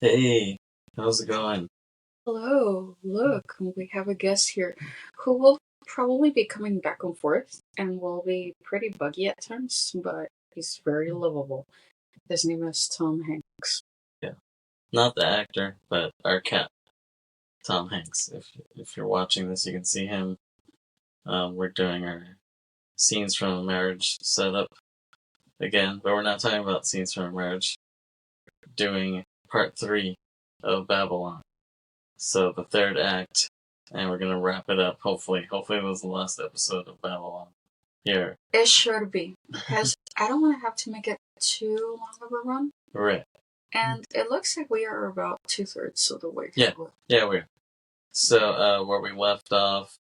Hey, how's it going? Hello, look, we have a guest here who will probably be coming back and forth and will be pretty buggy at times, but he's very lovable. His name is Tom Hanks. Yeah, not the actor, but our cat, Tom Hanks. If you're watching this, you can see him. We're doing our scenes from a marriage setup again, but we're not talking about scenes from a marriage. We're doing part 3 of Babylon. So the third act, and we're gonna wrap it up. Hopefully, it was the last episode of Babylon. Here, It should be, because I don't want to have to make it too long of a run. right? And it looks like we are about 2/3 of the way Yeah. through it. Yeah, we're. So where we left off,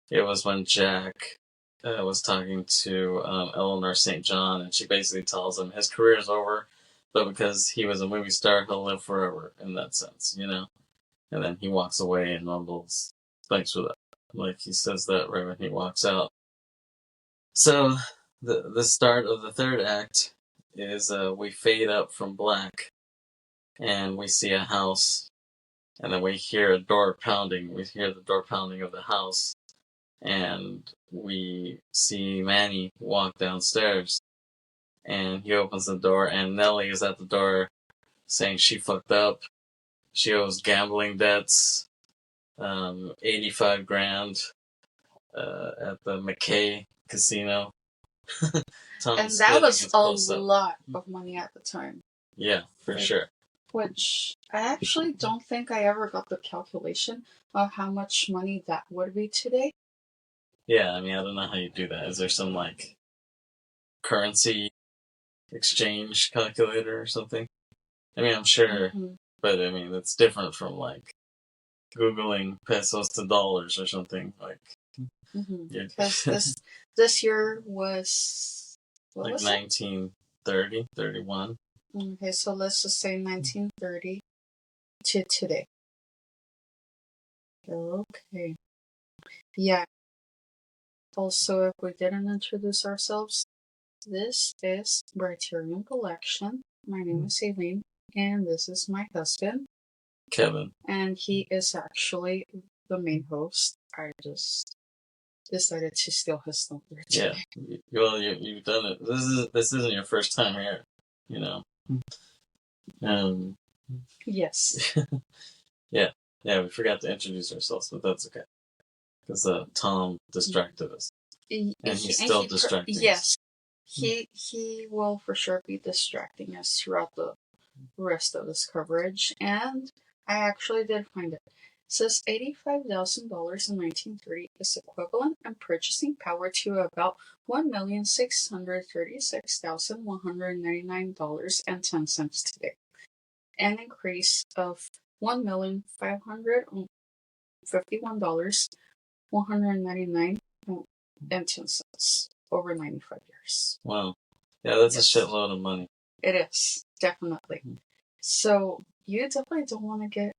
it was when Jack was talking to Eleanor St. John, and she basically tells him his career is over, but because he was a movie star, he'll live forever in that sense, you know? And then he walks away and mumbles, "Thanks for that." Like, he says that right when he walks out. So, the start of the third act is we fade up from black, and we see a house, and then we hear a door pounding. We hear the door pounding of the house, and we see Manny walk downstairs, and he opens the door, and Nellie is at the door saying she fucked up. She owes gambling debts, 85 grand at the McKay casino. And that was a lot of money at the time. Yeah, for sure. Which I actually don't think I ever got the calculation of how much money that would be today. Yeah, I mean, I don't know how you do that. Is there some, like, currency exchange calculator or something? I mean, I'm sure, but I mean, it's different from, like, Googling pesos to dollars or something. Like, because this year was, what like, was 1930, 31. Okay, so let's just say 1930 to today. Okay. Yeah. Also, if we didn't introduce ourselves, this is Briterion Bollection. My name is Aileen, and this is my husband, Kevin. And he is actually the main host. I just decided to steal his thunder today. Yeah. Well, you've done it. This isn't your first time here, you know. Yes. Yeah, we forgot to introduce ourselves, but that's okay. Because Tom distracted us. And he's still distracting us. Yes. He will for sure be distracting us throughout the rest of this coverage. And I actually did find it. It says $85,000 in 1930 is equivalent in purchasing power to about $1,636,199.10 today. An increase of $1,551,199.10 over 95 years. Wow. Yeah, that's a shitload of money. It is, definitely. So, you definitely don't want to get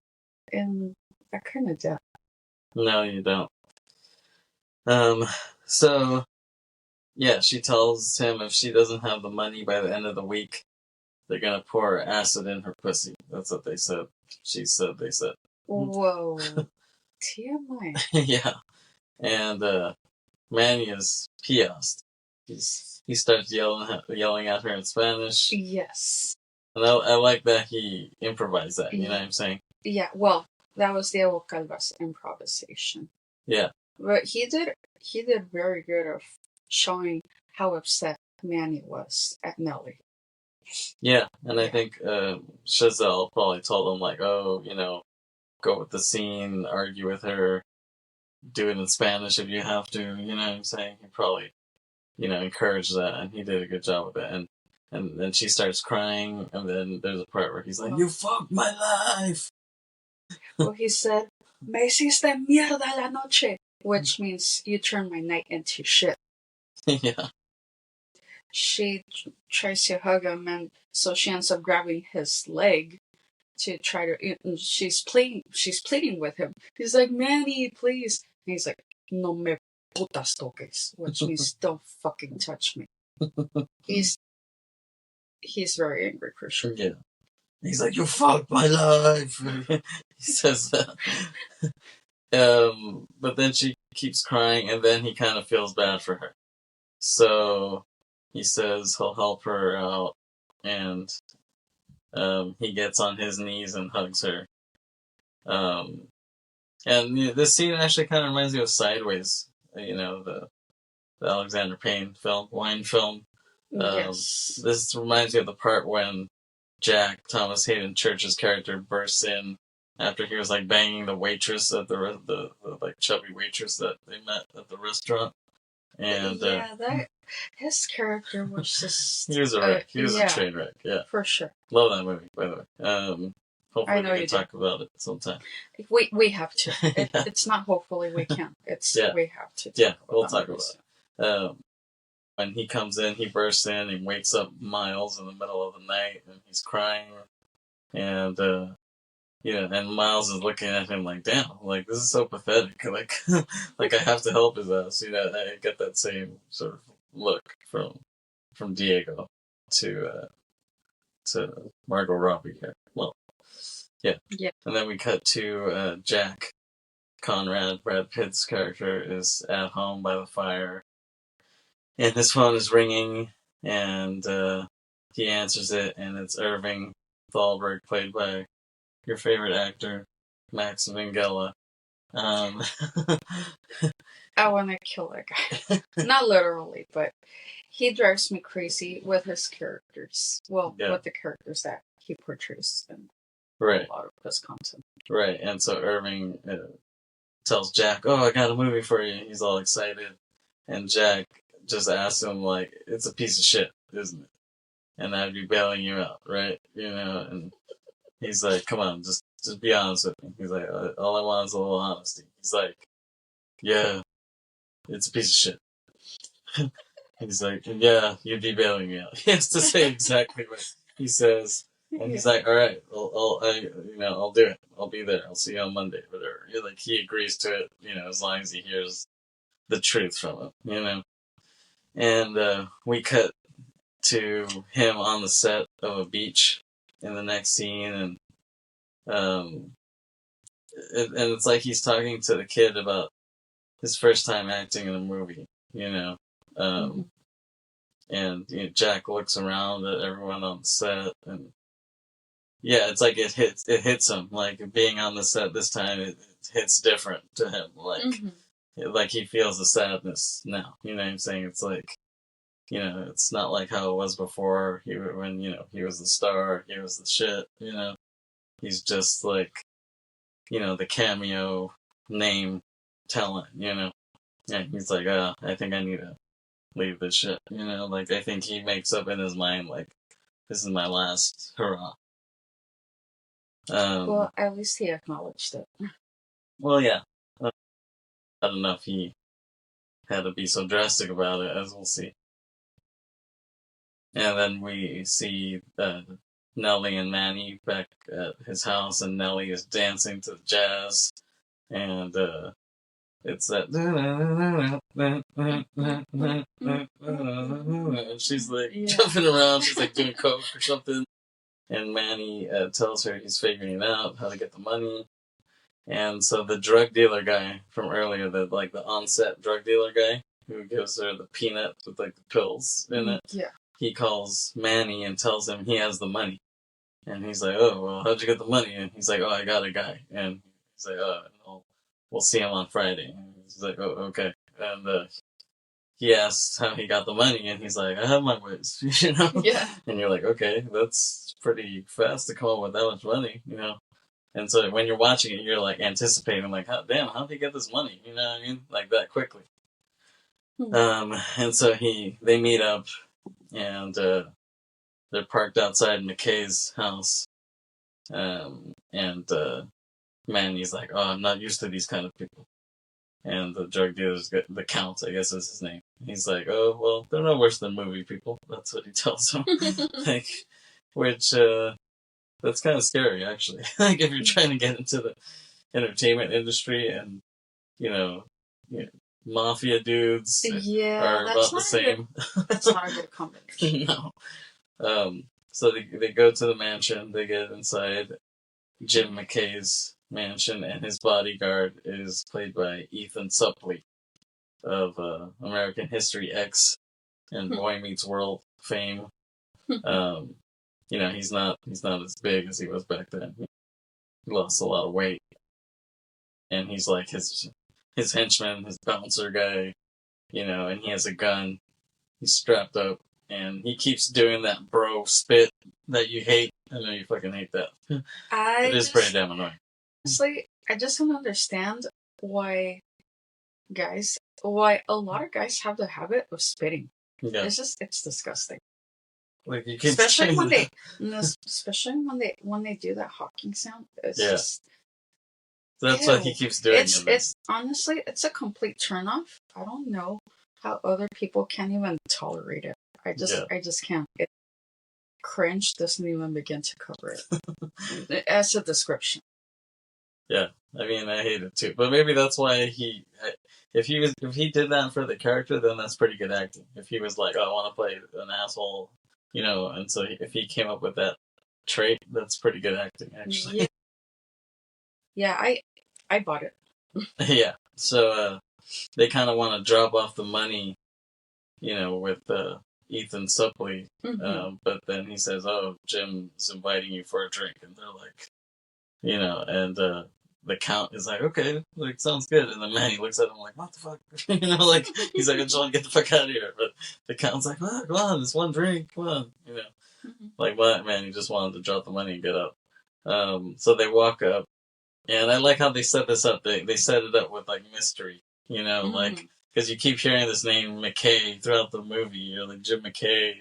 in that kind of debt. No, you don't. So, yeah, she tells him if she doesn't have the money by the end of the week, they're gonna pour acid in her pussy. That's what they said. She said, they said. Whoa. TMI. Yeah. And, Manny is pissed. He starts yelling at her in Spanish. Yes. And I like that he improvised that, you know what I'm saying? Yeah, well, that was Diego Calva's improvisation. Yeah. But he did very good of showing how upset Manny was at Nellie. Yeah, and I think Chazelle probably told him, like, oh, go with the scene, argue with her, do it in Spanish if you have to, you know what I'm saying? He probably, encouraged that, and he did a good job with it. And then she starts crying, and then there's a part where he's like, you fucked my life! Well, he said, me hiciste mierda la noche, which means you turned my night into shit. Yeah. She tries to hug him, and so she ends up grabbing his leg to try to. She's pleading with him. He's like, Manny, please. And he's like, no me putas toques, which means don't fucking touch me. He's very angry for sure. Yeah. He's like, "You fucked my life." He says that. But then she keeps crying, and then he kind of feels bad for her. So he says he'll help her out, and he gets on his knees and hugs her. And this scene actually kind of reminds me of Sideways, the Alexander Payne film, wine film. Yes. This reminds me of the part when Jack, Thomas Hayden Church's character, bursts in after he was like banging the waitress at the like chubby waitress that they met at the restaurant. And that his character was just he was a wreck. He was a train wreck. Yeah, for sure. Love that movie, by the way. Hopefully we can talk about it sometime. We have to. It's not hopefully we can. It's we have to. We'll talk about it. When he comes in, he bursts in and wakes up Miles in the middle of the night, and he's crying, and and Miles is looking at him like, "Damn, like this is so pathetic. Like, like I have to help his ass." I get that same sort of look from Diego to Margot Robbie here. Well, yeah. And then we cut to Jack Conrad, Brad Pitt's character, is at home by the fire. And his phone is ringing, and he answers it, and it's Irving Thalberg, played by your favorite actor, Max Minghella. I want to kill that guy. Not literally, but he drives me crazy with his characters. Well, with the characters that he portrays in a lot of his content. Right, and so Irving tells Jack, "Oh, I got a movie for you." He's all excited, and Jack just asks him, like, "It's a piece of shit, isn't it? And I'd be bailing you out, right? And he's like, "Come on, just be honest with me." He's like, "All I want is a little honesty." He's like, "Yeah, it's a piece of shit." He's like, "Yeah, you'd be bailing me out." He has to say exactly what he says. And he's like, "All right, I'll do it. I'll be there. I'll see you on Monday, whatever." Like, he agrees to it, as long as he hears the truth from him, And we cut to him on the set of a beach in the next scene, and it's like he's talking to the kid about his first time acting in a movie, and Jack looks around at everyone on the set, and it's like it hits him, like being on the set this time, it hits different to him, like he feels the sadness now. You know what I'm saying? It's like, it's not like how it was before. When he was the star, he was the shit. He's just like, the cameo name talent. And he's like, I think I need to leave this shit. Like I think he makes up in his mind like, this is my last hurrah. Well, at least he acknowledged it. Well, yeah. I don't know if he had to be so drastic about it, as we'll see. And then we see Nellie and Manny back at his house, and Nellie is dancing to the jazz, and it's that, and she's like jumping around, she's like doing coke or something, and Manny tells her he's figuring out how to get the money. And so the drug dealer guy from earlier, the on-set drug dealer guy who gives her the peanut with like the pills in it, he calls Manny and tells him he has the money. And he's like, "Oh, well, how'd you get the money?" And he's like, "Oh, I got a guy." And he's like, "Oh, we'll see him on Friday." And he's like, "Oh, okay." And he asks how he got the money, and he's like, "I have my ways," Yeah. And you're like, "Okay, that's pretty fast to come up with that much money," And so when you're watching it, you're like anticipating, like, how'd he get this money? You know what I mean? Like that quickly. And so they meet up, and they're parked outside McKay's house. And Manny's like, "Oh, I'm not used to these kind of people." And the drug dealer's the Count, I guess is his name. He's like, "Oh, well, they're no worse than movie people." That's what he tells him. Which, that's kind of scary, actually. Like, if you're trying to get into the entertainment industry and, mafia dudes are about the same. That's not a good combination. No. So they go to the mansion. They get inside Jim McKay's mansion, and his bodyguard is played by Ethan Suplee of American History X and Boy Meets World fame. He's not as big as he was back then. He lost a lot of weight, and he's like his henchman, his bouncer guy, and he has a gun. He's strapped up, and he keeps doing that bro spit that you hate. I know you fucking hate that. It is pretty damn annoying. Honestly, I just don't understand why a lot of guys have the habit of spitting. Yeah. It's disgusting. Like you especially when they do that hawking sound. It's just. That's what he keeps doing. It's honestly, it's a complete turnoff. I don't know how other people can't even tolerate it. I just can't. Cringe doesn't even begin to cover it as a description. Yeah, I mean, I hate it too, but maybe that's why if he did that for the character, then that's pretty good acting. If he was like, oh, I want to play an asshole, and so if he came up with that trait, that's pretty good acting, actually. Yeah, I bought it. Yeah, so they kind of want to drop off the money, with Ethan Suplee, but then he says, oh, Jim's inviting you for a drink, and they're like, and the Count is like, okay, like, sounds good, and then Manny looks at him like, what the fuck, like, he's like, I just want to get the fuck out of here, but the Count's like, oh, come on, it's one drink, come on, like, Manny just wanted to drop the money and get up. So they walk up, and I like how they set this up. They set it up with, like, mystery, like, because you keep hearing this name McKay throughout the movie. You're like, Jim McKay,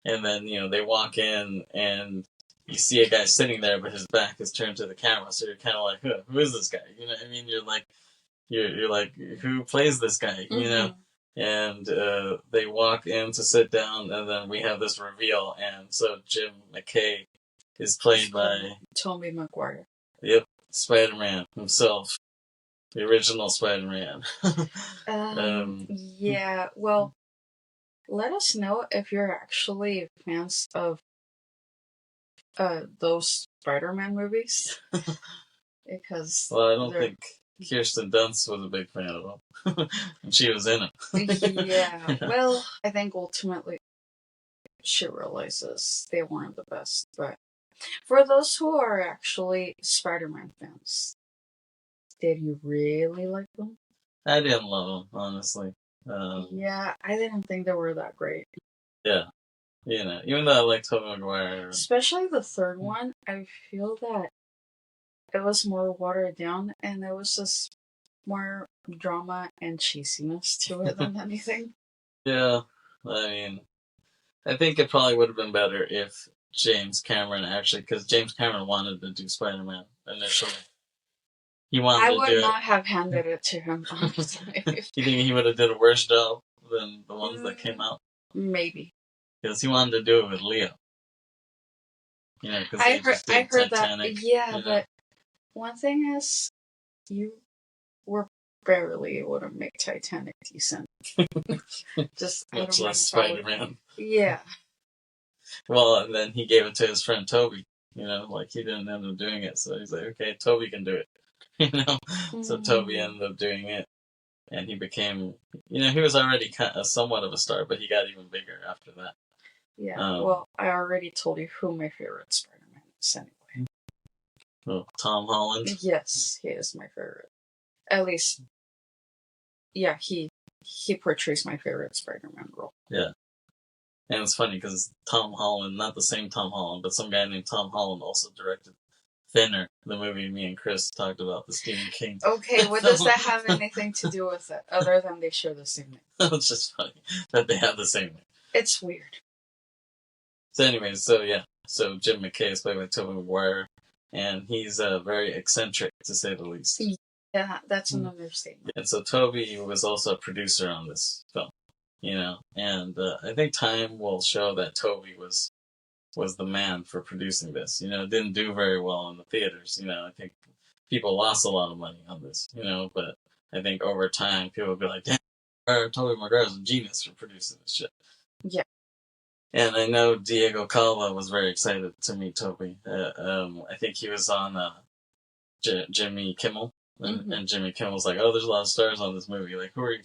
and then, they walk in, and you see a guy sitting there, but his back is turned to the camera, so you're kind of like, who is this guy? You know what I mean? You're like, who plays this guy? And they walk in to sit down, and then we have this reveal, and so Jim McKay is played by Tobey Maguire. Yep, Spider-Man himself, the original Spider-Man. Yeah, well, let us know if you're actually fans of those Spider-Man movies. Because well, I don't think Kirsten Dunst was a big fan of them. And she was in it. Yeah, well, I think ultimately she realizes they weren't the best. But for those who are actually Spider-Man fans, did you really like them? I didn't love them, honestly. Yeah, I didn't think they were that great. Yeah. Even though I like Tobey Maguire. Especially the third one, I feel that it was more watered down, and there was just more drama and cheesiness to it than anything. Yeah, I mean, I think it probably would have been better if James Cameron because James Cameron wanted to do Spider-Man initially. I would not have handed it to him, honestly. You think he would have did a worse job than the ones that came out? Maybe. Because he wanted to do it with Leo. I heard Titanic, that. Yeah, but one thing is, you were barely able to make Titanic decent. Just much less Spider-Man. Yeah. Well, and then he gave it to his friend Toby. Like he didn't end up doing it, so he's like, okay, Toby can do it. So Toby ended up doing it, and he became, he was already somewhat of a star, but he got even bigger after that. Yeah, well, I already told you who my favorite Spider-Man is anyway. Oh, Tom Holland? Yes, he is my favorite. At least, yeah, he portrays my favorite Spider-Man role. Yeah. And it's funny because Tom Holland, not the same Tom Holland, but some guy named Tom Holland also directed Thinner, the movie me and Chris talked about, the Stephen King. Okay, what does that have anything to do with it, other than they share the same name? It's just funny that they have the same name. It's weird. So anyways, so Jim McKay is played by Tobey Maguire, and he's very eccentric, to say the least. Yeah, that's an understatement. And so Toby was also a producer on this film, and I think time will show that Toby was the man for producing this. It didn't do very well in the theaters. I think people lost a lot of money on this, but I think over time people will be like, damn, Tobey Maguire's a genius for producing this shit. Yeah. And I know Diego Calva was very excited to meet Toby. I think he was on Jimmy Kimmel. And Jimmy Kimmel's like, oh, there's a lot of stars on this movie. Like, who are you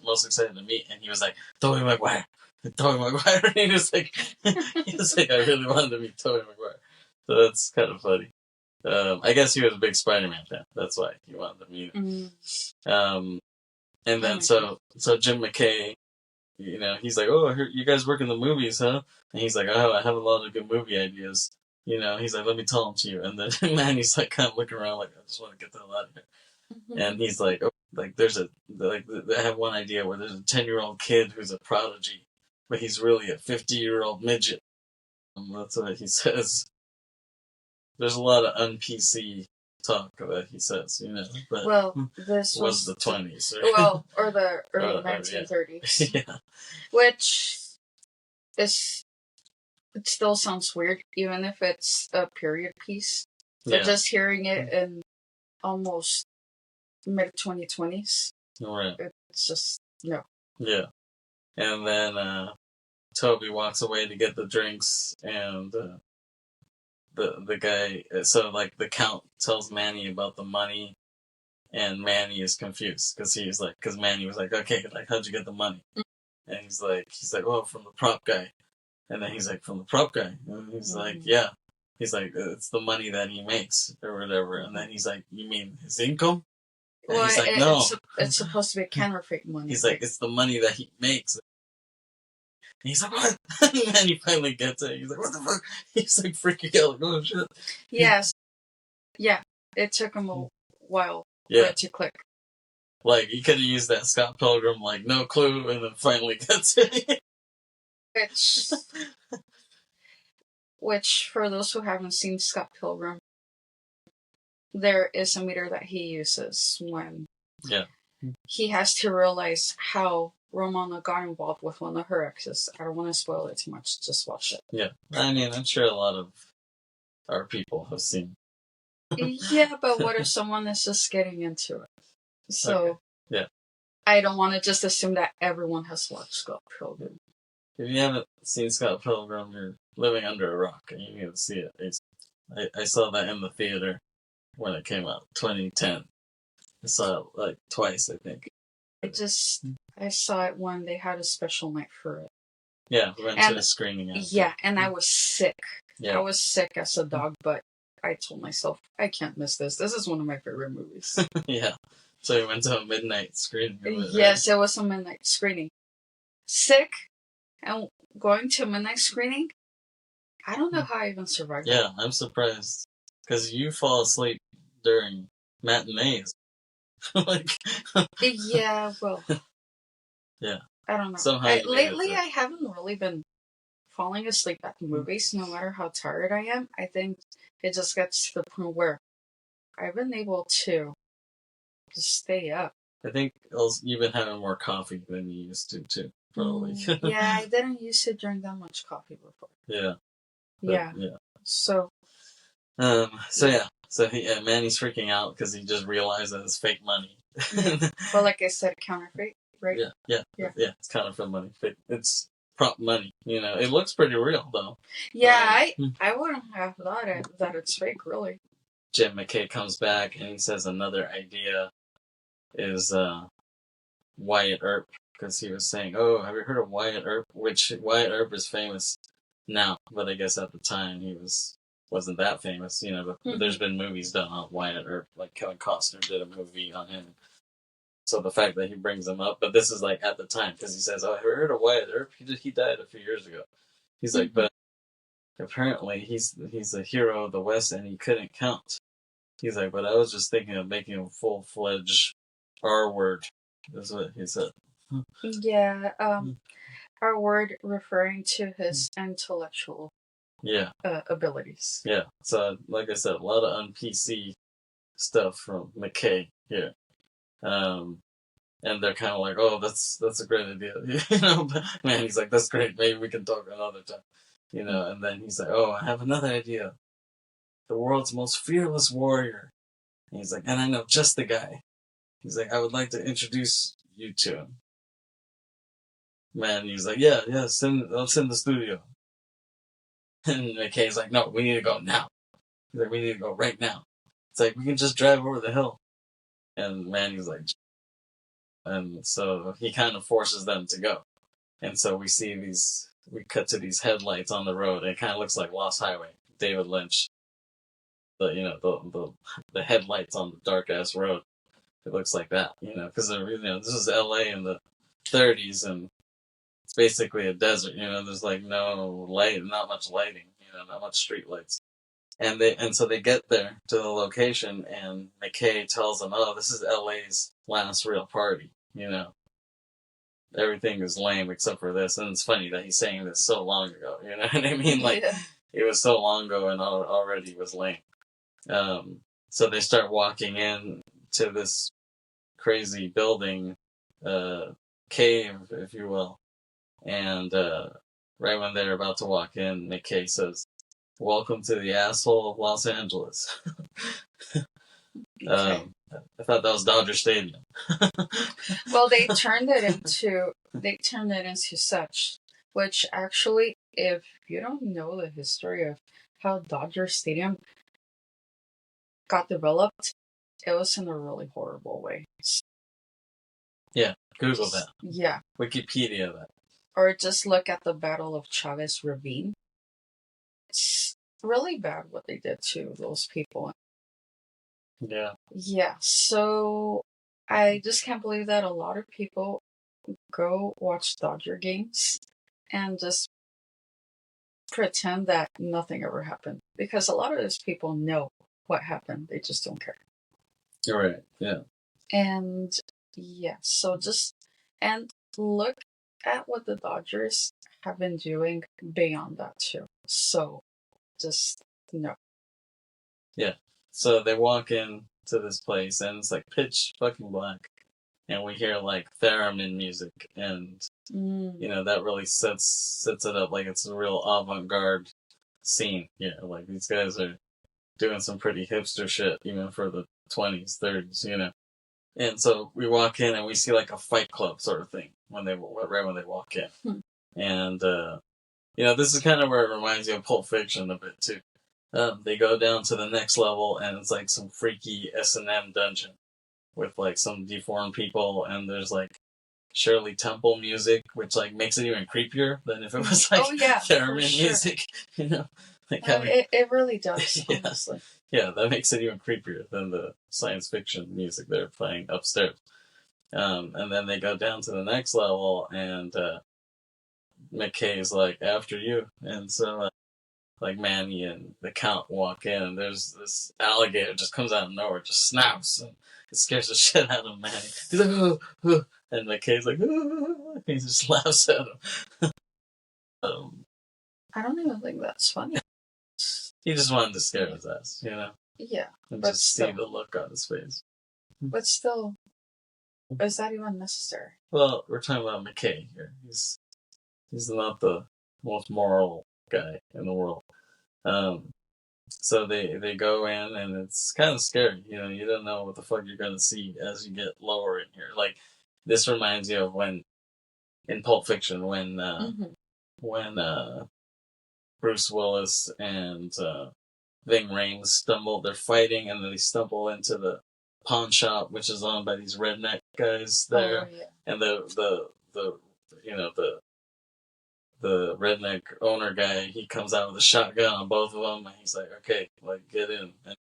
most excited to meet? And he was like, Tobey Maguire. Tobey Maguire. And he was like, I really wanted to meet Tobey Maguire. So that's kind of funny. I guess he was a big Spider-Man fan. That's why he wanted to meet him. And then so Jim McKay, he's like, oh, I heard you guys work in the movies, huh? And he's like, oh, I have a lot of good movie ideas. He's like, let me tell them to you. And then Manny's like kind of looking around like, I just want to get the hell out of here. And he's like, oh, like I have one idea where there's a 10-year-old kid who's a prodigy, but he's really a 50-year-old midget. That's what he says. There's a lot of un-PC talk that he says, But well, this was the 20s. Right? Or the early 1930s. Yeah. Which is... It still sounds weird, even if it's a period piece. But just hearing it in almost mid-2020s, right. It's just, no. Yeah. And then Toby walks away to get the drinks, and the guy, so like the Count tells Manny about the money, and Manny is confused, because Manny was like, okay, like, how'd you get the money? And he's like, oh, from the prop guy. And then he's like, from the prop guy. And he's like, yeah. He's like, it's the money that he makes, or whatever. And then he's like, you mean his income? And well, he's like, no. It's supposed to be counterfeit money. He's like, it's the money that he makes. And he's like, what? And then he finally gets it. He's like, what the fuck? He's like freaking out, like, oh shit. Yes. Yeah. It took him a while for it to click. Like, he could have used that Scott Pilgrim, like, no clue, and then finally gets it. Which, for those who haven't seen Scott Pilgrim, there is a meter that he uses when he has to realize how Romana got involved with one of her exes. I don't want to spoil it too much, just watch it. Yeah, I mean, I'm sure a lot of our people have seen. Yeah, but what if someone is just getting into it? So, yeah, I don't want to just assume that everyone has watched Scott Pilgrim. If you haven't seen Scott Pilgrim, you're living under a rock, and you need to see it. I saw that in the theater when it came out, 2010. I saw it like twice, I think. I saw it when they had a special night for it. Yeah, we went to a screening after. Yeah, and I was sick. Yeah. I was sick as a dog, but I told myself, I can't miss this. This is one of my favorite movies. Yeah. So you went to a midnight screening of it, Yes, it was a midnight screening. Sick, and going to a midnight screening, I don't know how I even survived that. Yeah, I'm surprised. Because you fall asleep during matinees. Yeah, well. Yeah. I don't know. Somehow lately, I haven't really been falling asleep at movies, no matter how tired I am. I think it just gets to the point where I've been able to just stay up. I think you've been having more coffee than you used to, too, probably. Yeah, I didn't used to drink that much coffee before. Yeah. Yeah. So Manny's freaking out because he just realized that it's fake money. Well, like I said, counterfeit, right? Yeah. It's counterfeit money. It's prop money. It looks pretty real though. Yeah, I wouldn't have thought that it's fake, really. Jim McKay comes back and he says another idea is Wyatt Earp, because he was saying, "Oh, have you heard of Wyatt Earp?" Which Wyatt Earp is famous now, but I guess at the time he wasn't that famous, but there's been movies done on Wyatt Earp, like Kevin Costner did a movie on him. So the fact that he brings him up, but this is like at the time, because he says, "Oh, have you heard of Wyatt Earp? He died a few years ago." He's like, but apparently he's a hero of the West and he couldn't count. He's like, but I was just thinking of making a full-fledged R word. That's what he said. Yeah, R word referring to his intellectual abilities. Yeah, so like I said, a lot of un-PC stuff from McKay here. And they're kind of like, oh, that's a great idea. But man, he's like, that's great, maybe we can talk another time. And then he's like, oh, I have another idea. The world's most fearless warrior. And he's like, and I know just the guy. He's like, I would like to introduce you to him. Man, he's like, yeah, I'll send the studio. And McKay's like, no, we need to go now. He's like, we need to go right now. It's like, we can just drive over the hill. And Manny's like, and so he kind of forces them to go. And so we cut to these headlights on the road, and it kind of looks like Lost Highway. David Lynch, the headlights on the dark ass road. It looks like that, because this is L.A. in the 30s, and it's basically a desert. There's like no light, not much lighting. Not much street lights. And so they get there to the location, and McKay tells them, "Oh, this is L.A.'s last real party. Everything is lame except for this." And it's funny that he's saying this so long ago. You know what I mean? Like, it was so long ago, and already was lame. So they start walking in to this crazy building, cave, if you will, and right when they're about to walk in, McKay says, "Welcome to the asshole of Los Angeles." Okay. I thought that was Dodger Stadium. Well, they turned it into such, which actually, if you don't know the history of how Dodger Stadium got developed, it was in a really horrible way. Yeah, Google that. Yeah. Wikipedia that. Or just look at the Battle of Chavez Ravine. It's really bad what they did to those people. Yeah. Yeah, so I just can't believe that a lot of people go watch Dodger games and just pretend that nothing ever happened. Because a lot of those people know what happened. They just don't care. You're right, yeah. And yeah, so and look at what the Dodgers have been doing beyond that too. So just no. Yeah. So they walk in to this place, and it's like pitch fucking black. And we hear like theremin music, and that really sets it up like it's a real avant-garde scene. Like these guys are doing some pretty hipster shit, even for the 20s, 30s. And so we walk in and we see like a Fight Club sort of thing right when they walk in. And this is kind of where it reminds you of Pulp Fiction a bit too. They go down to the next level, and it's like some freaky S&M dungeon with like some deformed people, and there's like Shirley Temple music, which like makes it even creepier than if it was like theremin music. It really does, honestly. Yeah, that makes it even creepier than the science fiction music they're playing upstairs. And then they go down to the next level, and McKay's like, "After you," and so like Manny and the Count walk in, and there's this alligator just comes out of nowhere, just snaps, and it scares the shit out of Manny. He's like, "Oh, oh," and McKay's like, "Oh," he just laughs at him. I don't even think that's funny. He just wanted to scare his ass, Yeah, and just see the look on his face. But still, is that even necessary? Well, we're talking about McKay here. He's not the most moral guy in the world. So they go in, and it's kind of scary. You don't know what the fuck you're gonna see as you get lower in here. Like, this reminds you of when in Pulp Fiction when Bruce Willis and Ving Rhames they're fighting, and then they stumble into the pawn shop, which is owned by these redneck guys there, and the redneck owner guy, he comes out with a shotgun on both of them, and he's like, "Okay, like, get in." And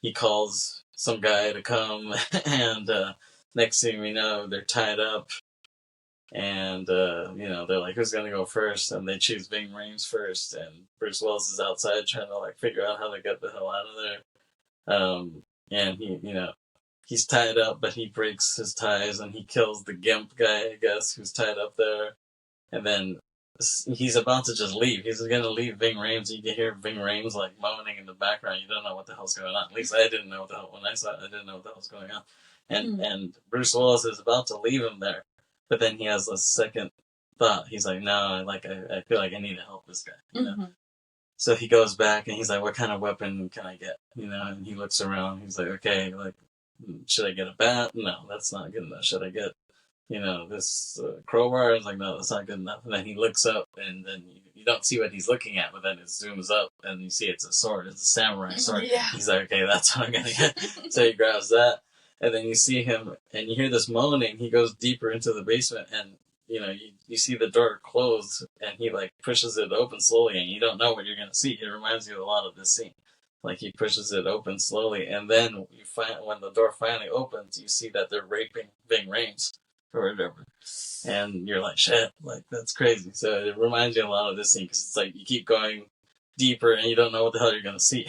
he calls some guy to come, and next thing we know, they're tied up, and they're like, "Who's gonna go first?" And they choose Ving Rhames first, and Bruce Willis is outside trying to like figure out how to get the hell out of there. And he's tied up, but he breaks his ties, and he kills the gimp guy, I guess, who's tied up there. And then he's about to just leave. He's going to leave Ving Rhames. You can hear Ving Rhames like moaning in the background. You don't know what the hell's going on. At least I didn't know what the hell. When I saw it, I didn't know what the hell's going on. And Bruce Willis is about to leave him there, but then he has a second thought. He's like, "No, I feel like I need to help this guy." So he goes back, and he's like, "What kind of weapon can I get?" And he looks around. He's like, "Okay, like, should I get a bat? No, that's not good enough. Should I get this crowbar. It's like, no, that's not good enough. And then he looks up, and then you don't see what he's looking at, but then it zooms up, and you see it's a sword. It's a samurai sword. Yeah. He's like, okay, that's what I'm gonna get. So he grabs that, and then you see him, and you hear this moaning. He goes deeper into the basement, and you see the door closed, and he like pushes it open slowly, and you don't know what you're gonna see. It reminds you a lot of this scene. Like he pushes it open slowly, and then you find when the door finally opens, you see that they're raping Ving Rhames or whatever, and you're like, shit, like that's crazy. So it reminds you a lot of this scene because it's like you keep going deeper, and you don't know what the hell you're gonna see,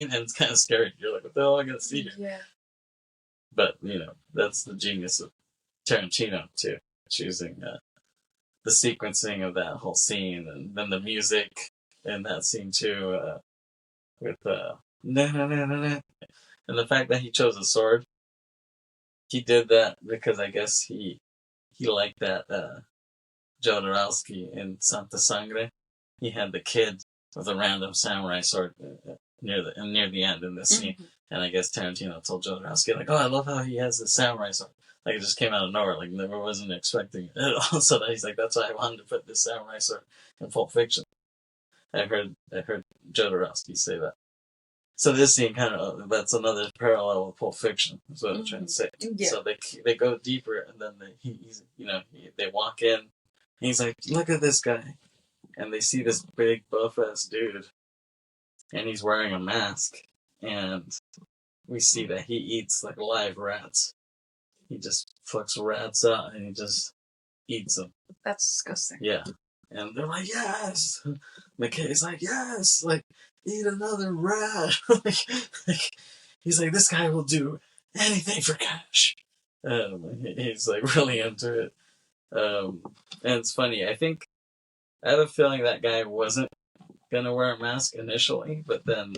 and it's kind of scary. You're like, what the hell am I gonna see here? Yeah. But that's the genius of Tarantino too, choosing the sequencing of that whole scene, and then the music in that scene too. With na na na na na, and the fact that he chose a sword, he did that because I guess he liked that Jodorowsky in Santa Sangre. He had the kid with a random samurai sword near the end in this scene, and I guess Tarantino told Jodorowsky like, "Oh, I love how he has the samurai sword." Like it just came out of nowhere, like never wasn't expecting it at all. So he's like, "That's why I wanted to put this samurai sword in Pulp Fiction." I heard Jodorowsky say that. So this scene that's another parallel with Pulp Fiction. Is what I'm trying to say. Yeah. So they go deeper, and then they walk in. And he's like, "Look at this guy," and they see this big buff ass dude, and he's wearing a mask, and we see that he eats like live rats. He just fucks rats out, and he just eats them. That's disgusting. Yeah, and they're like, "Yes." McKay's like, "Yes, like eat another rat." He's like, "This guy will do anything for cash." He's like really into it. And it's funny. I have a feeling that guy wasn't gonna wear a mask initially, but then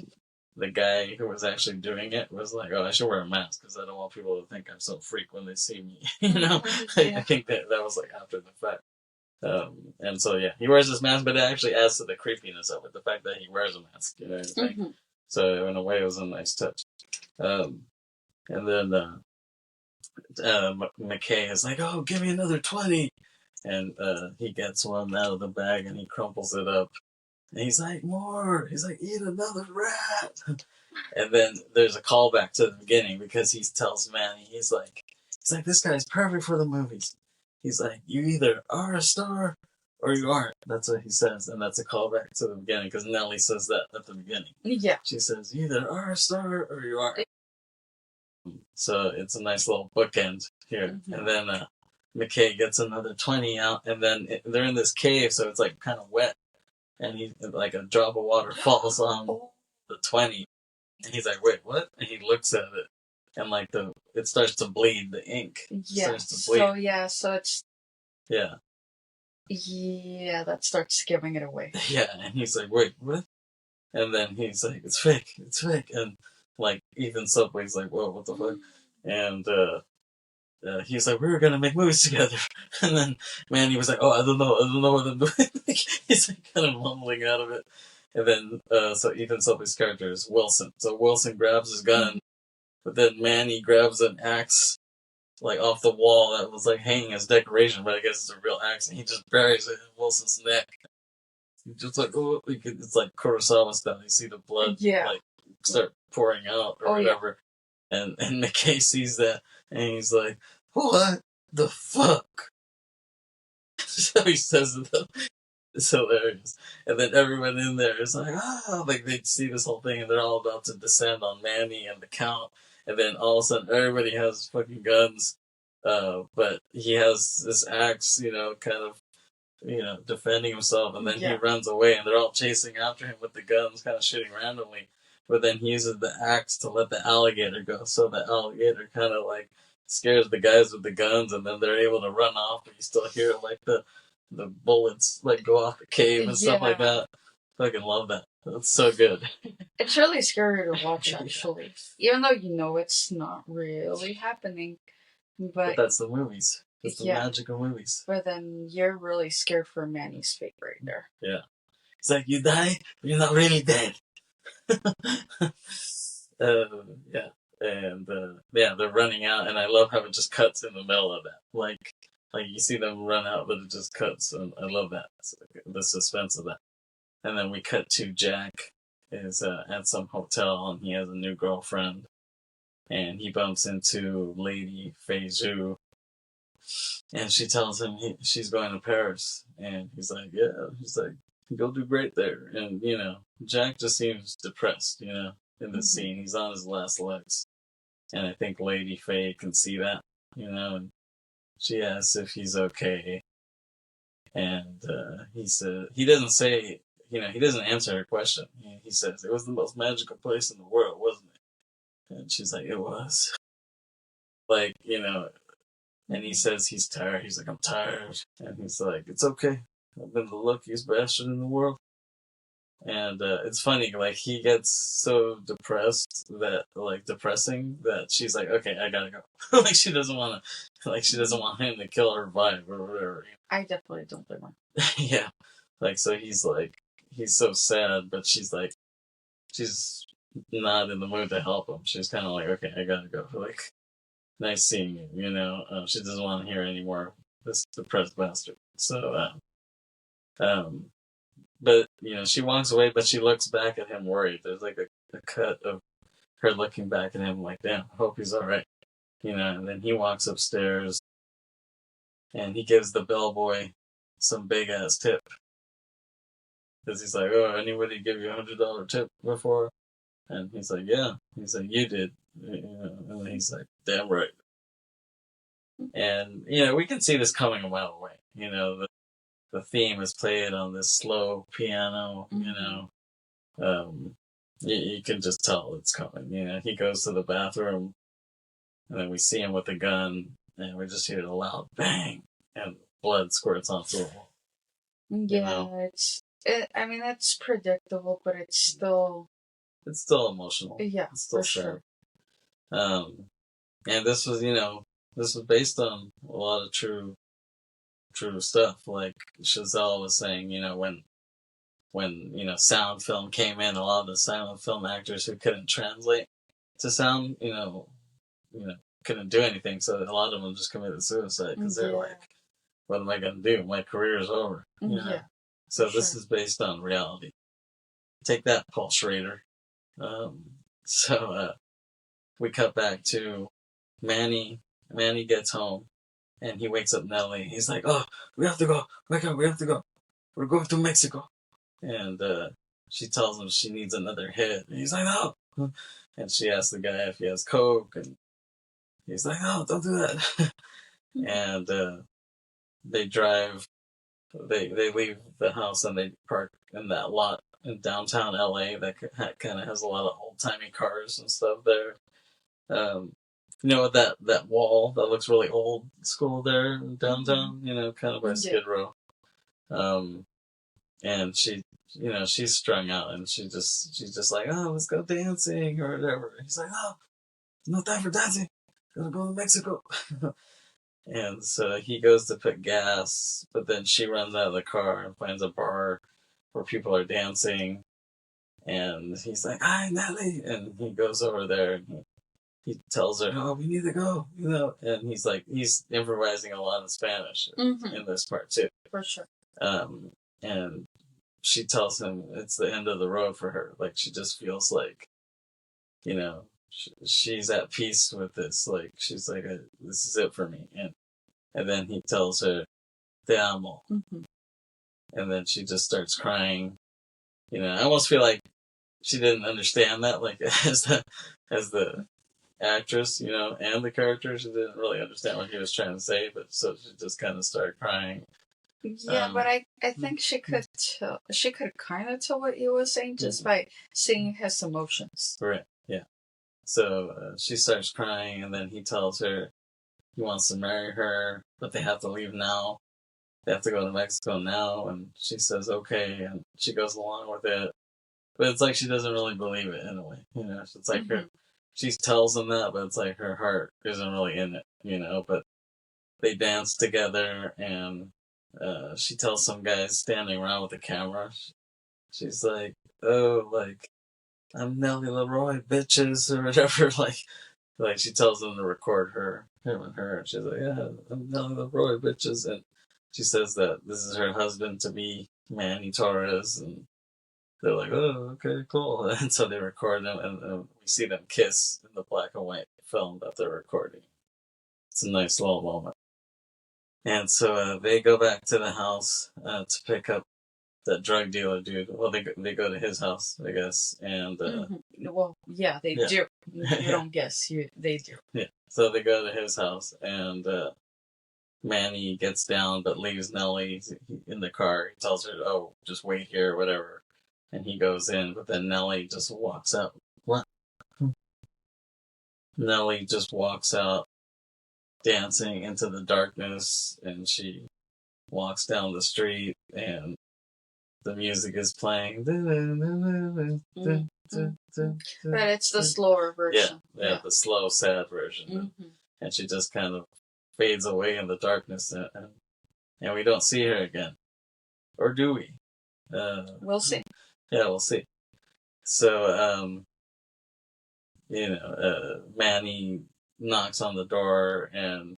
the guy who was actually doing it was like, "Oh, I should wear a mask because I don't want people to think I'm some freak when they see me." Yeah. I think that was like after the fact. And so yeah, he wears this mask, but it actually adds to the creepiness of it. The fact that he wears a mask, you know what I mean? So in a way, it was a nice touch. And then McKay is like, "Oh, give me another 20," and he gets one out of the bag and he crumples it up. And he's like, "More." He's like, "Eat another rat." And then there's a callback to the beginning because he tells Manny, he's like, "This guy's perfect for the movies." He's like, "You either are a star or you aren't." That's what he says, and that's a callback to the beginning because Nellie says that at the beginning. Yeah. She says, "You either are a star or you aren't." So it's a nice little bookend here. And then McKay gets another 20 out, and then they're in this cave, so it's like kind of wet, and he like a drop of water falls on the 20, and he's like, "Wait, what?" And he looks at it, and like it starts to bleed. The ink starts to bleed. So it's that starts giving it away. Yeah, and he's like, "Wait, what?" And then he's like, "It's fake, and like Ethan Suplee's like, "Whoa, what the fuck?" And he's like, "We were gonna make movies together," and then Manny was like, "Oh, I don't know what I'm doing." He's like kind of mumbling out of it, and then so Ethan Suplee's character is Wilson. So Wilson grabs his gun, but then Manny grabs an axe like off the wall that was like hanging as decoration, but I guess it's a real axe, and he just buries it in Wilson's neck. He's just like, oh, it's like Kurosawa style. You see the blood like start pouring out or whatever. Yeah. And McKay sees that, and he's like, "What the fuck?" So he says it. It's hilarious. And then everyone in there is like, like they see this whole thing, and they're all about to descend on Manny and the Count. And then all of a sudden, everybody has fucking guns. But he has this axe, kind of, defending himself. And then he runs away, and they're all chasing after him with the guns, kind of shooting randomly. But then he uses the axe to let the alligator go. So the alligator kind of like scares the guys with the guns, and then they're able to run off. But you still hear like the bullets like go off the cave and stuff like that. Fucking love that. That's so good. It's really scary to watch, actually. Even though it's not really happening. But that's the movies. That's the magic of movies. But then you're really scared for Manny's fate right there. Yeah. It's like, you die, but you're not really dead. Yeah. and yeah, they're running out, and I love how it just cuts in the middle of that. Like you see them run out, but it just cuts, and I love that, the suspense of that. And then we cut to Jack is at some hotel, and he has a new girlfriend, and he bumps into Lady Fei Zhu, and she tells him she's going to Paris, and he's like, yeah, he's like, you'll do great there. And Jack just seems depressed, in this scene. He's on his last legs, and I think Lady Fei can see that, and she asks if he's okay, and he doesn't say, he doesn't answer her question. He says it was the most magical place in the world, wasn't it? And she's like, it was. Like, and he says he's tired. He's like, I'm tired. And he's like, it's okay. I've been the luckiest bastard in the world. And it's funny, like, he gets so depressing that she's like, okay, I gotta go. Like, she doesn't want him to kill her vibe or whatever. I definitely don't blame her. Yeah. Like, so he's so sad, but she's not in the mood to help him. She's kind of like, okay, I gotta go. Like, nice seeing you, she doesn't want to hear any more this depressed bastard. So, but, she walks away, but she looks back at him worried. There's like a cut of her looking back at him like, damn, I hope he's alright. And then he walks upstairs, and he gives the bellboy some big-ass tip. Because he's like, oh, anybody give you $100 tip before? And he's like, yeah. He's like, you did. And he's like, damn right. And, we can see this coming a mile away. The theme is played on this slow piano, you can just tell it's coming. He goes to the bathroom, and then we see him with a gun, and we just hear a loud bang, and blood squirts onto the wall. Yeah, I mean, that's predictable, but it's still emotional. Yeah, it's still for sad. Sure. And this was based on a lot of true stuff. Like Chazelle was saying, when sound film came in, a lot of the silent film actors who couldn't translate to sound, couldn't do anything. So a lot of them just committed suicide because they're like, what am I going to do? My career is over. Yeah. So this is based on reality. Take that, Paul Schrader. So we cut back to Manny. Manny gets home, and he wakes up Nellie. He's like, oh, we have to go. Wake up, we have to go. We're going to Mexico. And she tells him she needs another hit. And he's like, no. And she asks the guy if he has coke. And he's like, no, don't do that. And they drive. They leave the house, and they park in that lot in downtown LA that kind of has a lot of old-timey cars and stuff there. That wall that looks really old school there in downtown, kind of by Skid Row. And she, she's strung out, and she's just like, oh, let's go dancing or whatever. And he's like, oh, no time for dancing. Gotta go to Mexico. And so he goes to put gas, but then she runs out of the car and finds a bar where people are dancing. And he's like, hi, Nelly. And he goes over there, and he tells her, oh, we need to go, And he's improvising a lot of Spanish in this part, too. For sure. And she tells him it's the end of the road for her. Like, she just feels like, she's at peace with this. Like, she's like, this is it for me. And then he tells her, te amo. And then she just starts crying. I almost feel like she didn't understand that, like, as the actress, and the character, she didn't really understand what he was trying to say, but so she just kind of started crying. Yeah, but I think she could kind of tell what he was saying just by seeing his emotions. Right, yeah. So she starts crying, and then he tells her he wants to marry her, but they have to leave now. They have to go to Mexico now, and she says okay, and she goes along with it. But it's like she doesn't really believe it in a way, It's like she tells him that, but it's like her heart isn't really in it, But they dance together, and she tells some guys standing around with a camera, she's like, oh, like, I'm Nellie Leroy, bitches, or whatever, like, like she tells them to record him and her, and she's like, yeah, I'm telling the Roy bitches, and she says that this is her husband to be, Manny Torres, and they're like, oh, okay, cool, and so they record them, and we see them kiss in the black and white film that they're recording. It's a nice little moment. And so they go back to the house to pick up that drug dealer dude. Well, they go to his house, I guess, and well, yeah, they do. You don't guess, they do. Yeah, so they go to his house, and Manny gets down, but leaves Nellie in the car. He tells her, "Oh, just wait here, whatever," and he goes in. But then Nellie just walks out. What? Nellie just walks out, dancing into the darkness, and she walks down the street, and the music is playing. But it's the slower version. Yeah, the slow, sad version. And she just kind of fades away in the darkness, and we don't see her again. Or do we? We'll see. Yeah, we'll see. So, Manny knocks on the door, and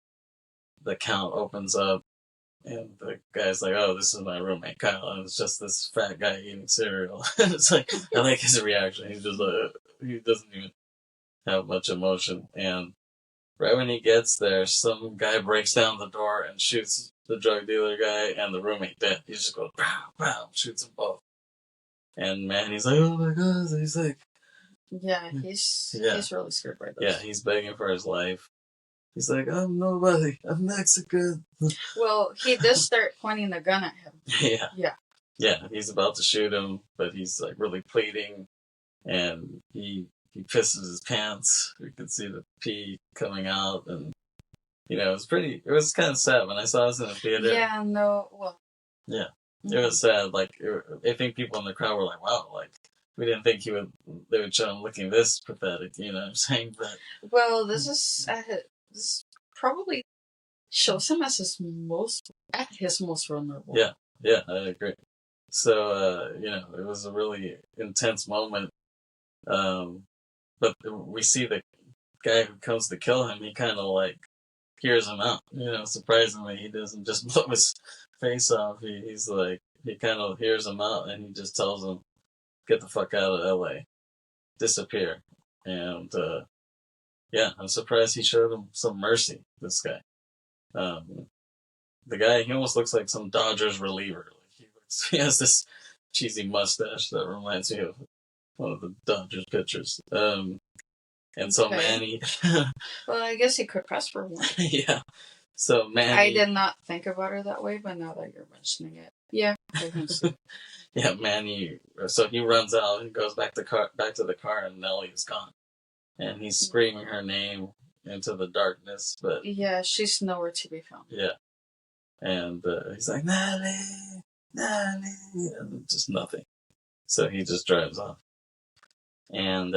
the Count opens up, and the guy's like, "Oh, this is my roommate Kyle," and it's just this fat guy eating cereal. It's like, I like his reaction. He's just like, he doesn't even have much emotion. And right when he gets there, some guy breaks down the door and shoots the drug dealer guy and the roommate dead. He just goes, pow, pow, shoots them both. And Manny's like, oh my god, he's like... Yeah, he's really scared by this. Yeah, he's begging for his life. He's like, I'm nobody. I'm Mexican. Well, he does start pointing the gun at him. Yeah, he's about to shoot him, but he's like really pleading, and he pisses his pants. You can see the pee coming out, and it was kind of sad when I saw this in the theater. Yeah, no, well. Yeah, it was sad. Like, I think people in the crowd were like, wow, like, we didn't think they would show him looking this pathetic, you know what I'm saying? But well, this probably shows him at his most vulnerable. Yeah, I agree. So, it was a really intense moment. But we see the guy who comes to kill him, he kind of like hears him out. Surprisingly, he doesn't just blow his face off. He's like, he kind of hears him out, and he just tells him, get the fuck out of LA. Disappear. And, I'm surprised he showed him some mercy, this guy. The guy, he almost looks like some Dodgers reliever. Like he has this cheesy mustache that reminds me of one of the Dodgers pitchers. And so Manny... well, I guess he could press for one. Yeah. So Manny... I did not think about it that way, but now that you're mentioning it. Yeah, I can see. Yeah, Manny... So he runs out and goes back to the car, and Nellie is gone. And he's screaming her name into the darkness, but... Yeah, she's nowhere to be found. Yeah. And he's like, Nellie! And just nothing. So he just drives off. And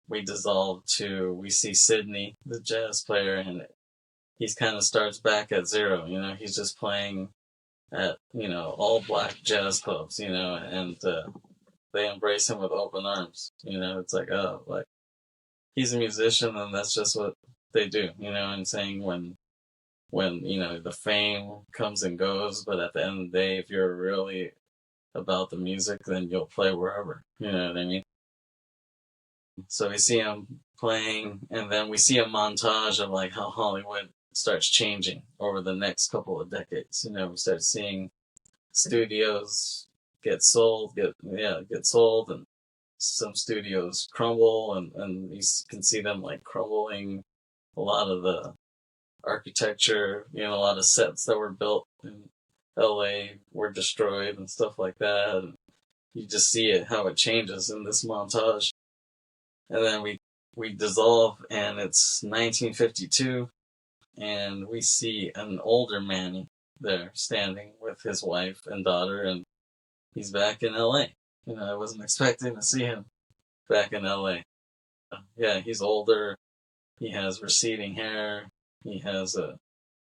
we see Sydney, the jazz player, and he's kind of starts back at zero. He's just playing at, all black jazz clubs, and they embrace him with open arms. It's like, oh, like, he's a musician, and that's just what they do, and saying when the fame comes and goes, but at the end of the day, if you're really about the music, then you'll play wherever. You know what I mean? So we see him playing, and then we see a montage of like how Hollywood starts changing over the next couple of decades. We start seeing studios get sold, and some studios crumble, and you can see them like crumbling. A lot of the architecture, a lot of sets that were built in LA were destroyed and stuff like that. And you just see how it changes in this montage. And then we dissolve, and it's 1952, and we see an older Manny there standing with his wife and daughter, and he's back in LA. I wasn't expecting to see him back in LA. Yeah, he's older. He has receding hair. He has a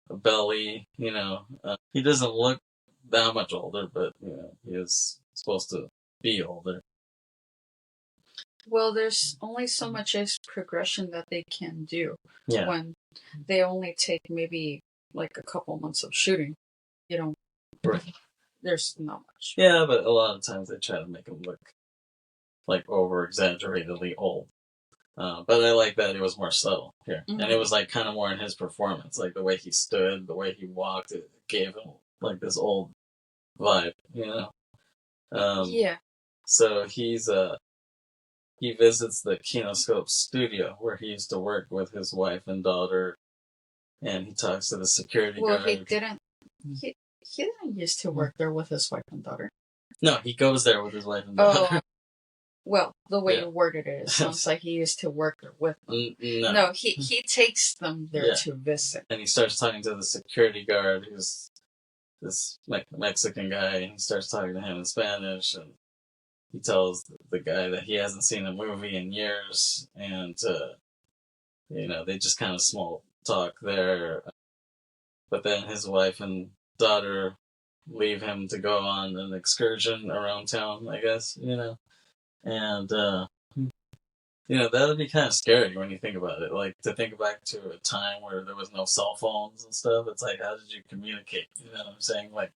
belly, he doesn't look that much older, but, he is supposed to be older. Well, there's only so much progression that they can do Yeah. when they only take maybe like a couple months of shooting. You know, Right. there's not much. Yeah, but a lot of times they try to make him look like over exaggeratedly old. But I like that it was more subtle here, and it was like kind of more in his performance, like the way he stood, the way he walked. It gave him like this old vibe, you know. Yeah. So he visits the Kinoscope studio where he used to work with his wife and daughter, and he talks to the security guard. He didn't. He didn't used to work there with his wife and daughter. No, he goes there with his wife and daughter. Well, the way you worded it sounds like he used to work there with them. No, he takes them there to visit. And he starts talking to the security guard, who's this Mexican guy, and he starts talking to him in Spanish, and he tells the guy that he hasn't seen a movie in years, and, they just kind of small talk there. But then his wife and daughter leave him to go on an excursion around town, I guess, and, that would be kind of scary when you think about it. Like, to think back to a time where there was no cell phones and stuff, it's like, how did you communicate? You know what I'm saying? Like,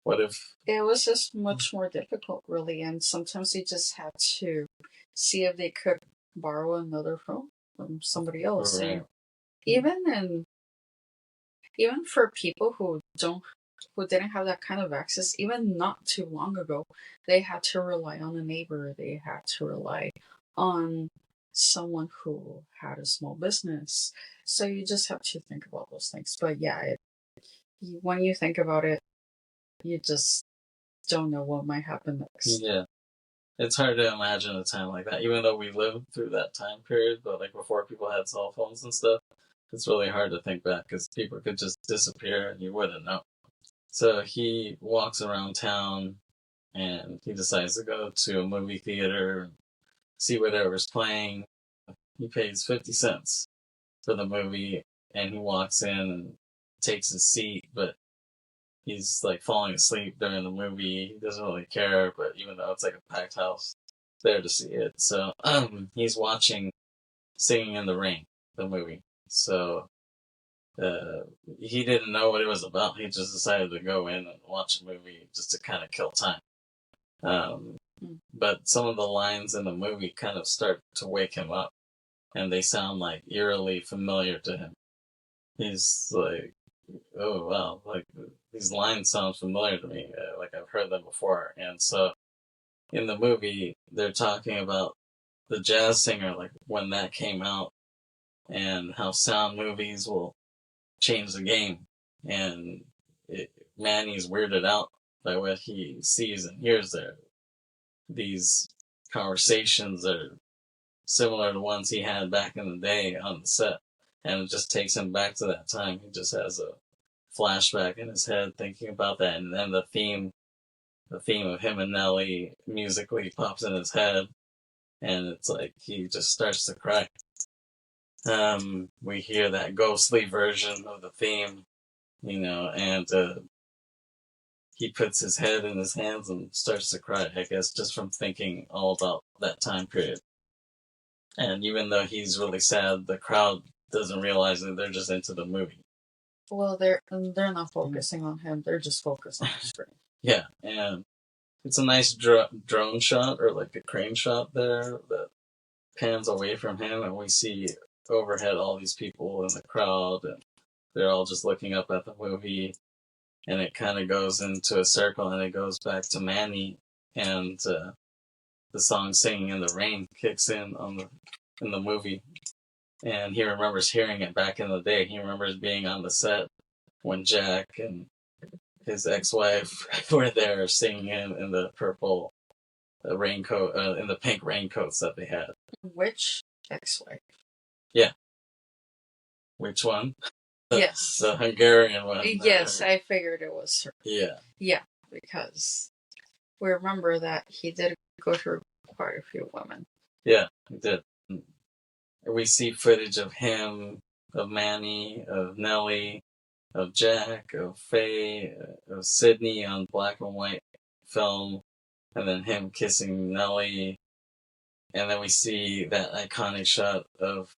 what if... It was just much more difficult, really, and sometimes they just had to see if they could borrow another phone from somebody else. Right. Even for people who didn't have that kind of access, even not too long ago, they had to rely on a neighbor. They had to rely on someone who had a small business. So you just have to think about those things. But yeah, when you think about it, you just don't know what might happen next. Yeah. It's hard to imagine a time like that, even though we lived through that time period, but like before people had cell phones and stuff, it's really hard to think back because people could just disappear and you wouldn't know. So he walks around town and he decides to go to a movie theater, see whatever's playing. He pays 50 cents for the movie and he walks in and takes his seat, but he's like falling asleep during the movie. He doesn't really care, but even though it's like a packed house, there to see it. So he's watching Singing in the Rain, the movie. So he didn't know what it was about. He just decided to go in and watch a movie just to kind of kill time. But some of the lines in the movie kind of start to wake him up, and they sound like eerily familiar to him. He's like, oh wow, like these lines sound familiar to me, like I've heard them before. And so in the movie, they're talking about the Jazz Singer, like when that came out, and how sound movies will change the game. And Manny's weirded out by what he sees and hears there. These conversations are similar to ones he had back in the day on the set. And it just takes him back to that time. He just has a flashback in his head thinking about that. And then the theme of him and Nelly musically pops in his head. And it's like he just starts to cry. We hear that ghostly version of the theme, and he puts his head in his hands and starts to cry, I guess, just from thinking all about that time period. And even though he's really sad, the crowd doesn't realize that they're just into the movie. Well, they're not focusing on him. They're just focused on the screen. Yeah, and it's a nice drone shot, or like a crane shot there that pans away from him, and we see overhead all these people in the crowd, and they're all just looking up at the movie, and it kind of goes into a circle, and it goes back to Manny, and the song Singing in the Rain kicks in in the movie, and he remembers hearing it back in the day. He remembers being on the set when Jack and his ex-wife were there singing in the purple raincoat, in the pink raincoats that they had. Which ex-wife? Yeah. Which one? Yes. The Hungarian one. Yes, I figured it was her. Yeah. Yeah, because we remember that he did go through quite a few women. Yeah, he did. We see footage of him, of Manny, of Nelly, of Jack, of Faye, of Sydney on black and white film, and then him kissing Nelly. And then we see that iconic shot of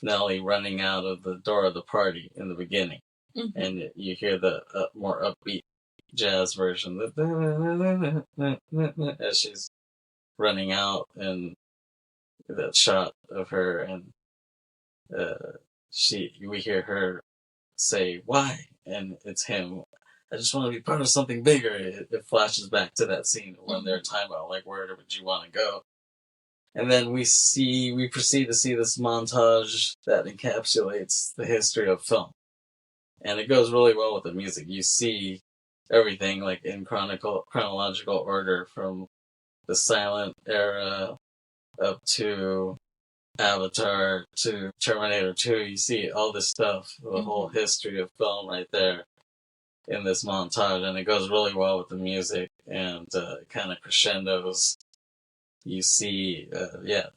Nelly running out of the door of the party in the beginning. Mm-hmm. And you hear the more upbeat jazz version as she's running out, and that shot of her, and we hear her say, "Why?" And it's him. I just want to be part of something bigger. It flashes back to that scene when they're talking about, like, where would you want to go? And then we proceed to see this montage that encapsulates the history of film. And it goes really well with the music. You see everything, like, in chronological order, from the silent era up to Avatar to Terminator 2. You see all this stuff, the whole history of film right there in this montage, and it goes really well with the music, and kind of crescendos. You see,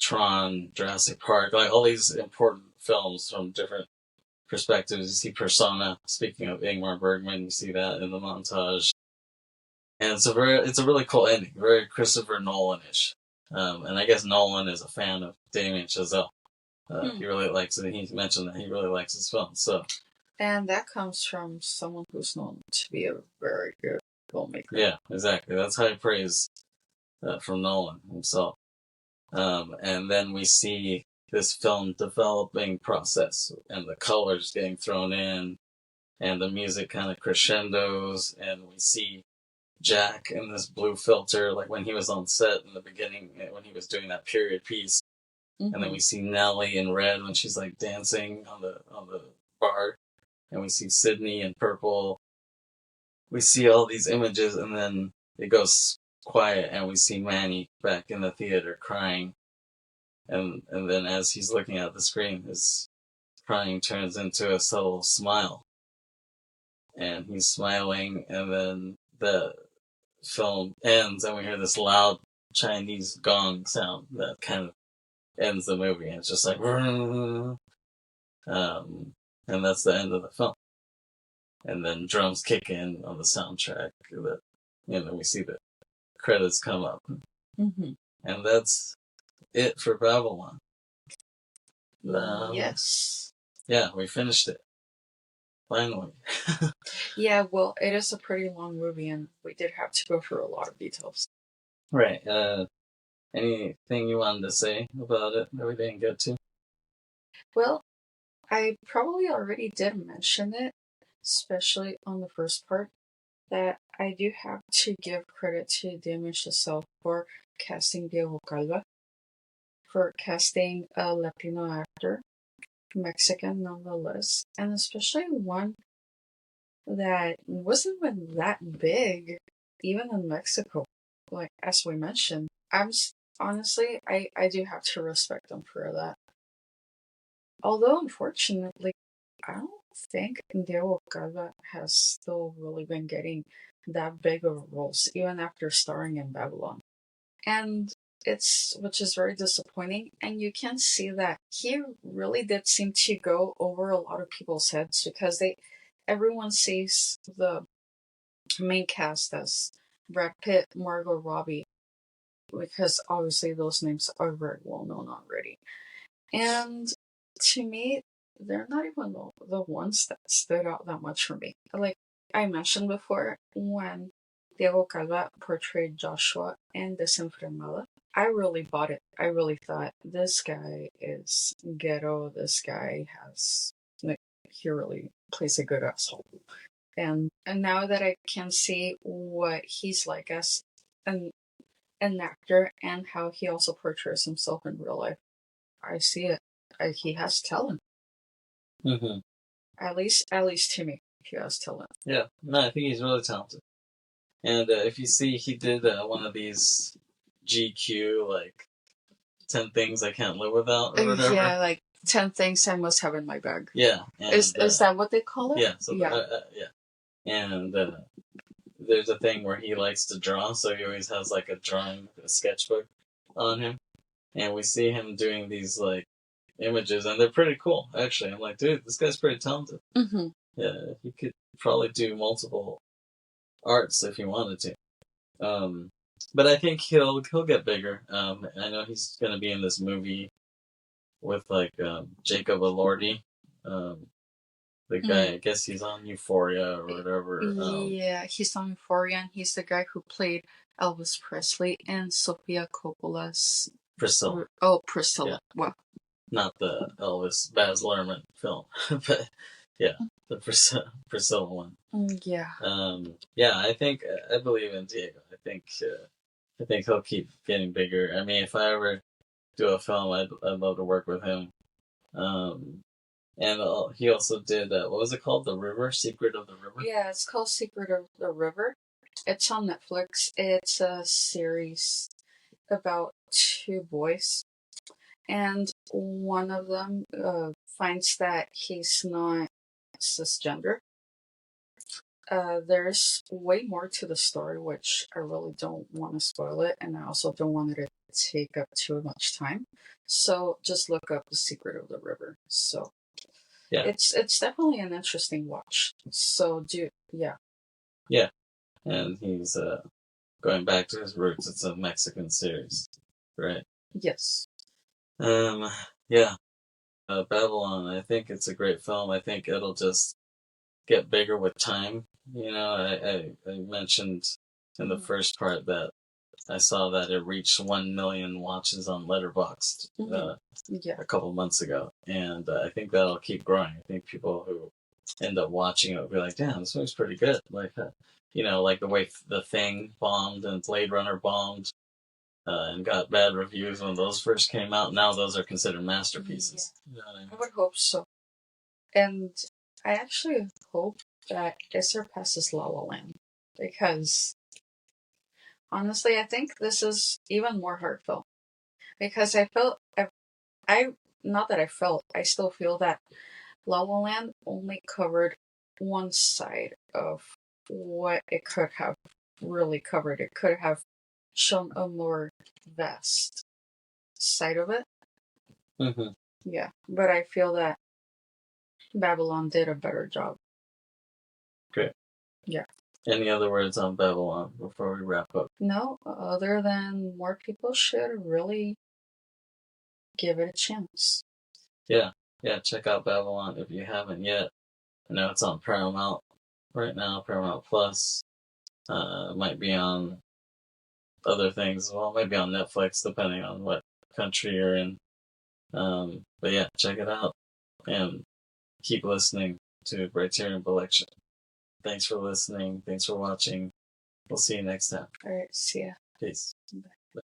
Tron, Jurassic Park, like all these important films from different perspectives. You see Persona, speaking of Ingmar Bergman, you see that in the montage. And it's a really cool ending, very Christopher Nolan-ish. And I guess Nolan is a fan of Damien Chazelle. He really likes it. He mentioned that he really likes his film. So, and that comes from someone who's known to be a very good filmmaker. Yeah, exactly. That's high praise from Nolan himself. And then we see this film developing process, and the colors getting thrown in, and the music kind of crescendos, and we see Jack in this blue filter, like when he was on set in the beginning, when he was doing that period piece. Mm-hmm. And then we see Nellie in red when she's like dancing on the bar, and we see Sydney in purple. We see all these images, and then it goes quiet, and we see Manny back in the theater crying. And then as he's looking at the screen, his crying turns into a subtle smile. And he's smiling, and then the film ends, and we hear this loud Chinese gong sound that kind of ends the movie, and it's just like, and that's the end of the film. And then drums kick in on the soundtrack, we see the credits come up. Mm-hmm. And that's it for Babylon. Yes. Yeah, we finished it. Finally. Yeah, well, it is a pretty long movie, and we did have to go through a lot of details. Right. Anything you wanted to say about it that we didn't get to? Well, I probably already did mention it, especially on the first part, that I do have to give credit to Damien Chazelle for casting Diego Calva, for casting a Latino actor, Mexican nonetheless, and especially one that wasn't even that big, even in Mexico. Like, as we mentioned, honestly, I do have to respect them for that. Although, unfortunately, I don't think Diego Calva has still really been getting that big of roles, even after starring in Babylon. And which is very disappointing, and you can see that he really did seem to go over a lot of people's heads, because everyone sees the main cast as Brad Pitt, Margot Robbie, because obviously those names are very well known already. And to me, they're not even the ones that stood out that much for me. Like I mentioned before, when Diego Calva portrayed Joshua in Desenfrenada, I really bought it. I really thought, this guy is ghetto. This guy he really plays a good asshole. And now that I can see what he's like as an actor, and how he also portrays himself in real life, I see it. He has talent. Mm-hmm. At least to me, he has talent. Yeah, no, I think he's really talented. And if you see, he did one of these GQ, like, 10 things I can't live without, or whatever. Yeah, like 10 things I must have in my bag. Yeah. And, is that what they call it? Yeah. So yeah. And there's a thing where he likes to draw, so he always has like a sketchbook on him. And we see him doing these like images, and they're pretty cool, actually. I'm like, dude, this guy's pretty talented. Mm-hmm. Yeah, he could probably do multiple arts if he wanted to. But I think he'll get bigger. I know he's gonna be in this movie with like Jacob Elordi. The guy, I guess he's on Euphoria or whatever. Yeah, he's on Euphoria, and he's the guy who played Elvis Presley and Sofia Coppola's Priscilla. Priscilla. Yeah. Well, Not the Elvis Baz Luhrmann film, but yeah, the Priscilla one. Yeah. Yeah, I believe in Diego. I think he'll keep getting bigger. I mean, if I ever do a film, I'd love to work with him. And he also did what was it called? The River, Secret of the River. Yeah, it's called Secret of the River. It's on Netflix. It's a series about two boys, and one of them finds that he's not cisgender. There's way more to the story, which I really don't want to spoil it, and I also don't want it to take up too much time. So just look up The Secret of the River. So yeah, it's definitely an interesting watch. So yeah. And he's going back to his roots. It's a Mexican series, right? Yes. Yeah. Babylon. I think it's a great film. I think it'll just get bigger with time. You know, I mentioned in the first part that I saw that it reached 1 million watches on Letterboxd a couple months ago, and I think that'll keep growing. I think people who end up watching it will be like, "Damn, this movie's pretty good." Like, like the way The Thing bombed and Blade Runner bombed. And got bad reviews when those first came out. Now those are considered masterpieces. Yeah. You know what I mean? I would hope so. And I actually hope that it surpasses La La Land, because honestly, I think this is even more heartfelt. Because I not that I felt, I still feel that La La Land only covered one side of what it could have really covered. It could have shown a more vast side of it. Mm-hmm. Yeah, but I feel that Babylon did a better job. Great. Yeah. Any other words on Babylon before we wrap up? No, other than more people should really give it a chance. Yeah, check out Babylon if you haven't yet. I know it's on Paramount right now, Paramount Plus. Might be on other things as well. Might be on Netflix, depending on what country you're in. But yeah, check it out. And keep listening to Briterion Bollection. Thanks for listening. Thanks for watching. We'll see you next time. All right, see ya. Peace. Bye.